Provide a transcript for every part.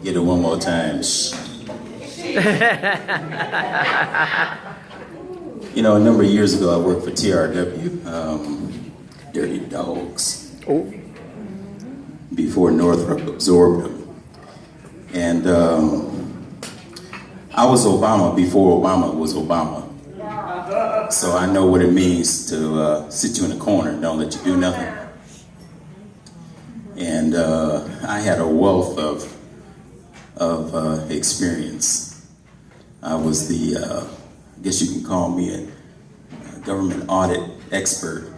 Get it one more time. You know, a number of years ago, I worked for TRW, Dirty Dogs, before Northrop absorbed them. And I was Obama before Obama was Obama. So I know what it means to sit you in a corner and don't let you do nothing. And I had a wealth of experience. I was the, I guess you can call me a government audit expert.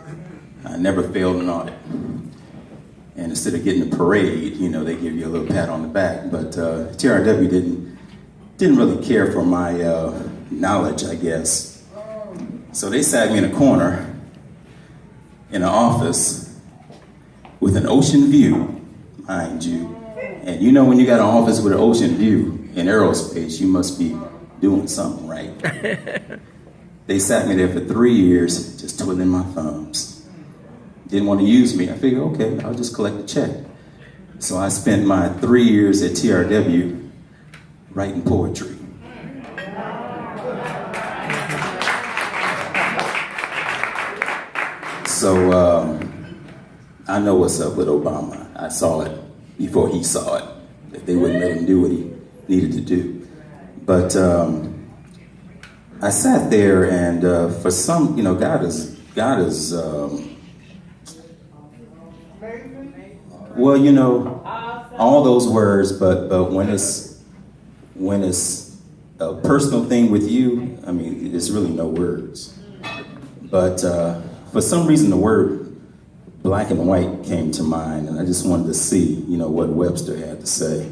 I never failed an audit. And instead of getting a parade, you know, they give you a little pat on the back. But TRW didn't really care for my knowledge, I guess. So they sat me in a corner in an office with an ocean view, mind you. And you know, when you got an office with an ocean view in aerospace, you must be doing something right. They sat me there for 3 years, just twiddling my thumbs. Didn't want to use me. I figured, okay, I'll just collect the check. So I spent my 3 years at TRW writing poetry. So I know what's up with Obama. I saw it before he saw it, that they wouldn't let him do what he needed to do. But I sat there, and for some, you know, God is, well, you know, all those words, but when it's a personal thing with you, I mean, there's really no words. But for some reason, the word black and white came to mind, and I just wanted to see, you know, what Webster had to say.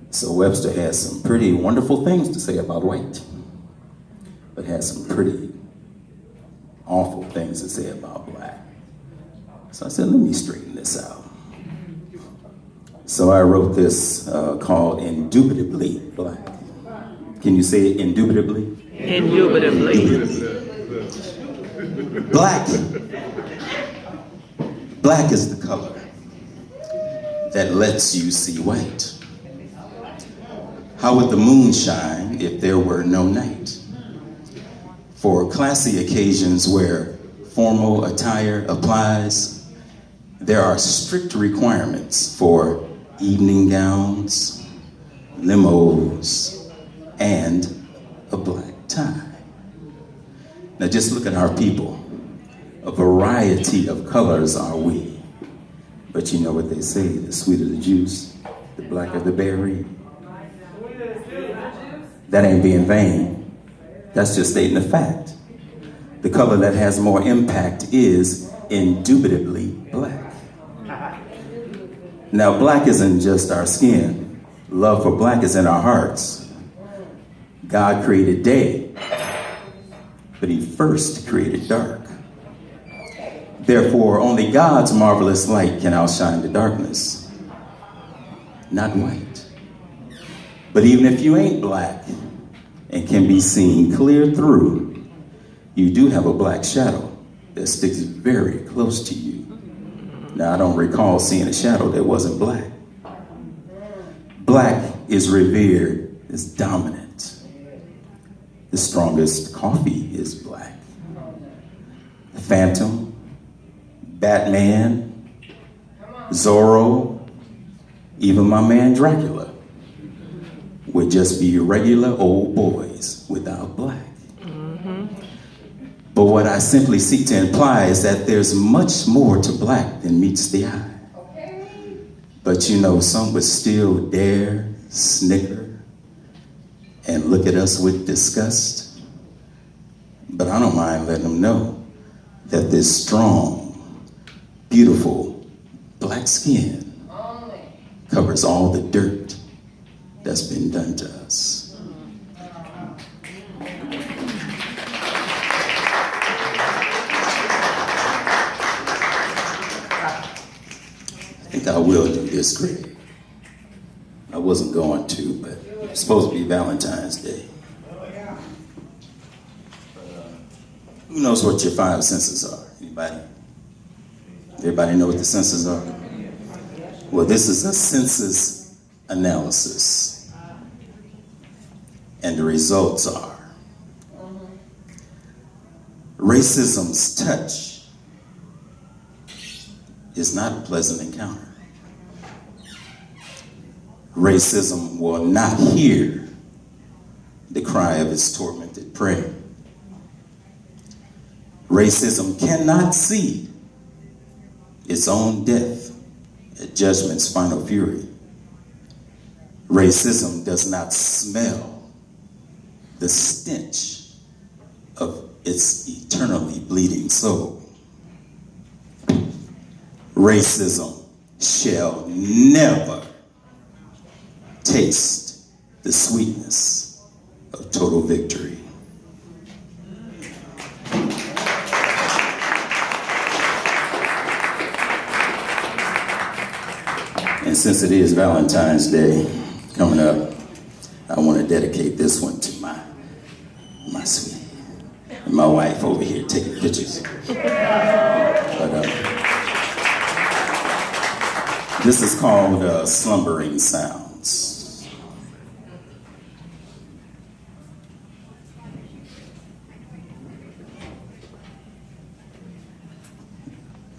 So Webster has some pretty wonderful things to say about white, but has some pretty awful things to say about black. So I said, let me straighten this out. So I wrote this called Indubitably Black. Can you say it indubitably? Indubitably. Black. Black is the color that lets you see white. How would the moon shine if there were no night? For classy occasions where formal attire applies, there are strict requirements for evening gowns, limos, and a black tie. Now just look at our people. A variety of colors are we. But you know what they say, the sweeter the juice, the blacker the berry. That ain't being vain. That's just stating a fact. The color that has more impact is indubitably black. Now, black isn't just our skin. Love for black is in our hearts. God created day, but he first created dark. Therefore, only God's marvelous light can outshine the darkness, not white. But even if you ain't black and can be seen clear through, you do have a black shadow that sticks very close to you. Now, I don't recall seeing a shadow that wasn't black. Black is revered, is dominant. The strongest coffee is black. The Phantom, Batman, Zorro, even my man Dracula would just be regular old boys without black. But what I simply seek to imply is that there's much more to black than meets the eye. But you know, some would still dare snicker and look at us with disgust. But I don't mind letting them know that this strong, beautiful black skin covers all the dirt that's been done to us. I think I will do this, Greg. I wasn't going to, but it's supposed to be Valentine's Day. Who knows what your five senses are? Anybody? Everybody know what the senses are? Well, this is a census analysis. And the results are racism's touch is not a pleasant encounter. Racism will not hear the cry of its tormented prey. Racism cannot see its own death at judgment's final fury. Racism does not smell the stench of its eternally bleeding soul. Racism shall never taste the sweetness of total victory. And since it is Valentine's Day coming up, I want to dedicate this one to my sweetie and my wife over here taking pictures. But this is called Slumbering Soundzzz.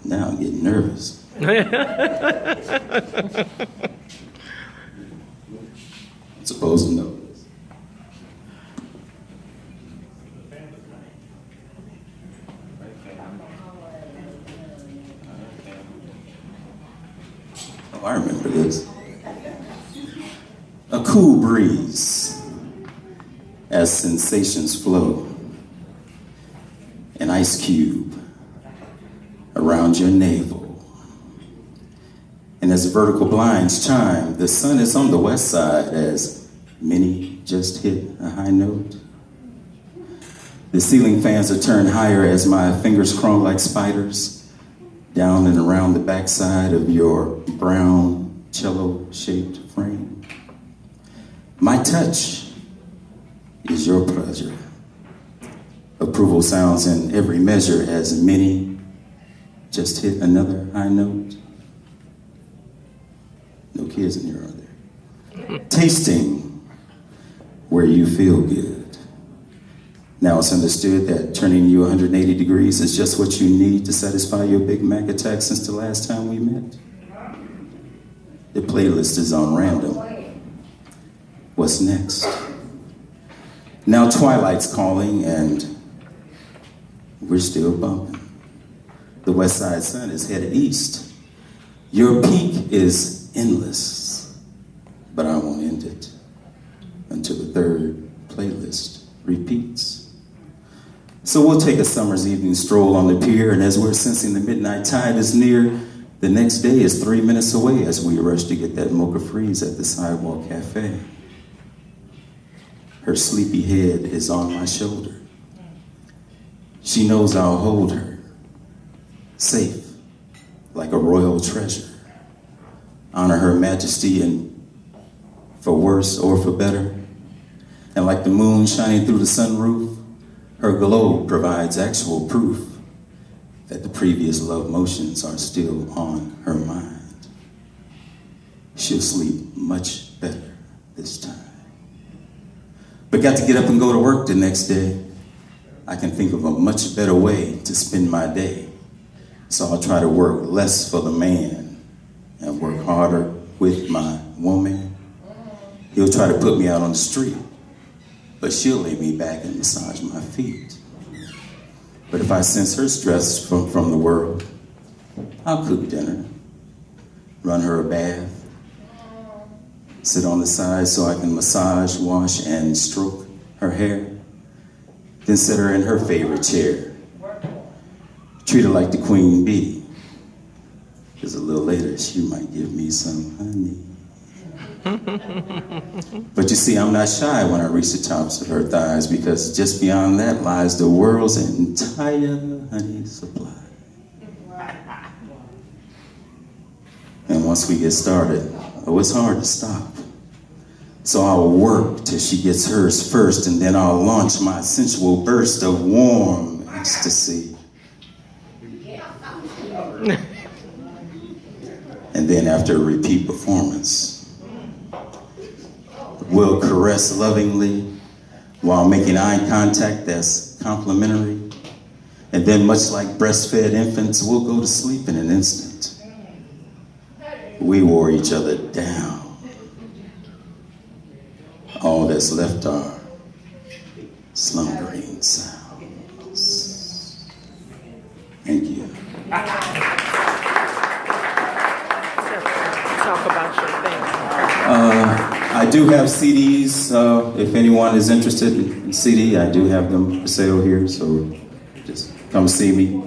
Now I'm getting nervous. I'm supposed to know this. Oh, I remember this. A cool breeze as sensations flow. An ice cube around your navel. And as the vertical blinds chime, the sun is on the west side as many just hit a high note. The ceiling fans are turned higher as my fingers crawl like spiders down and around the backside of your brown cello-shaped frame. My touch is your pleasure. Approval sounds in every measure as many just hit another high note. No kids in here, are there? Tasting where you feel good. Now it's understood that turning you 180 degrees is just what you need to satisfy your Big Mac attack since the last time we met. The playlist is on random. What's next? Now twilight's calling and we're still bumping. The west side sun is headed east. Your peak is endless, but I won't end it until the third playlist repeats. So we'll take a summer's evening stroll on the pier, and as we're sensing the midnight tide is near, the next day is 3 minutes away as we rush to get that mocha freeze at the sidewalk cafe. Her sleepy head is on my shoulder. She knows I'll hold her, safe, like a royal treasure. Honor her majesty and for worse or for better. And like the moon shining through the sunroof, her glow provides actual proof that the previous love motions are still on her mind. She'll sleep much better this time. But got to get up and go to work the next day. I can think of a much better way to spend my day. So I'll try to work less for the man and work harder with my woman. He'll try to put me out on the street, but she'll lay me back and massage my feet. But if I sense her stress from the world, I'll cook dinner, run her a bath, sit on the side so I can massage, wash, and stroke her hair, then sit her in her favorite chair. Treat her like the queen bee, because a little later she might give me some honey. But you see, I'm not shy when I reach the tops of her thighs, because just beyond that lies the world's entire honey supply. And once we get started, oh, it's hard to stop. So I'll work till she gets hers first, and then I'll launch my sensual burst of warm ecstasy. And then after a repeat performance, We'll caress lovingly while making eye contact that's complimentary. And then, much like breastfed infants, we'll go to sleep in an instant. We wore each other down. All that's left are slumbering sounds. Thank you. Talk about your thing. I do have CDs. If anyone is interested in CD, I do have them for sale here. So just come see me.